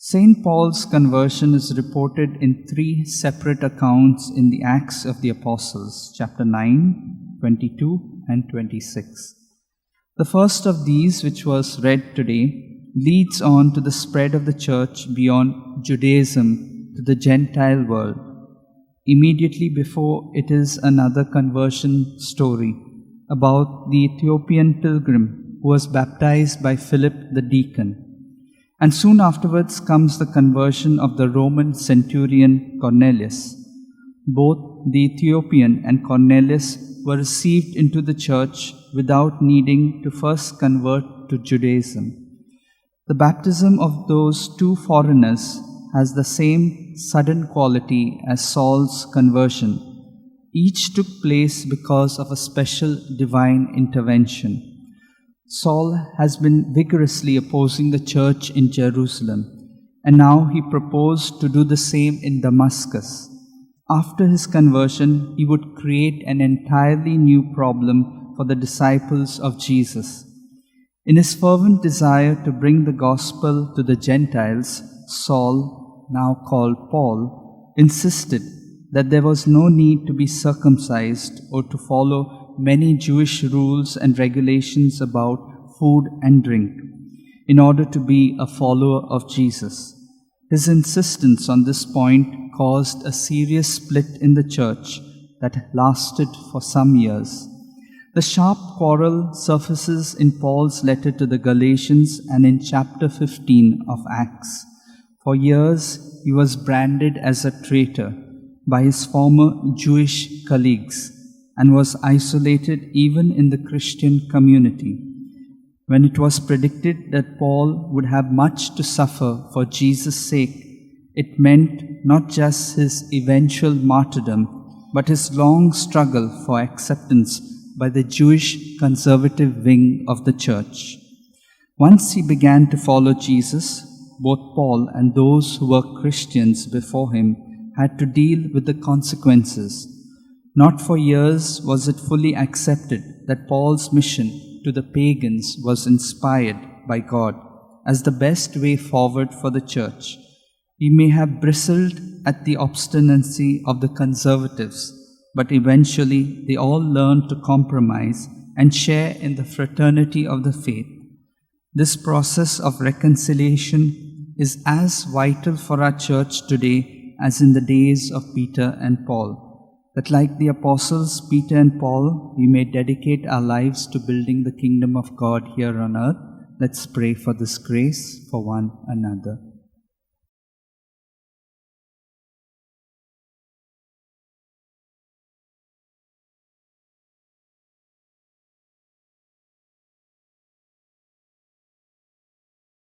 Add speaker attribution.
Speaker 1: St. Paul's conversion is reported in 3 separate accounts in the Acts of the Apostles, chapter 9, 22, and 26. The first of these, which was read today, leads on to the spread of the church beyond Judaism to the Gentile world. Immediately before it is another conversion story about the Ethiopian pilgrim who was baptized by Philip the deacon. And soon afterwards comes the conversion of the Roman centurion Cornelius. Both the Ethiopian and Cornelius were received into the church without needing to first convert to Judaism. The baptism of those two foreigners has the same sudden quality as Saul's conversion. Each took place because of a special divine intervention. Saul has been vigorously opposing the church in Jerusalem, and now he proposed to do the same in Damascus. After his conversion, he would create an entirely new problem for the disciples of Jesus. In his fervent desire to bring the gospel to the Gentiles, Saul, now called Paul, insisted that there was no need to be circumcised or to follow many Jewish rules and regulations about food and drink in order to be a follower of Jesus. His insistence on this point caused a serious split in the church that lasted for some years. The sharp quarrel surfaces in Paul's letter to the Galatians and in chapter 15 of Acts. For years, he was branded as a traitor by his former Jewish colleagues and was isolated even in the Christian community. When it was predicted that Paul would have much to suffer for Jesus' sake, it meant not just his eventual martyrdom, but his long struggle for acceptance by the Jewish conservative wing of the church. Once he began to follow Jesus, both Paul and those who were Christians before him had to deal with the consequences. Not for years was it fully accepted that Paul's mission to the pagans was inspired by God as the best way forward for the church. He may have bristled at the obstinacy of the conservatives, but eventually they all learned to compromise and share in the fraternity of the faith. This process of reconciliation is as vital for our church today as in the days of Peter and Paul, that like the apostles Peter and Paul, we may dedicate our lives to building the kingdom of God here on earth. Let's pray for this grace for one another.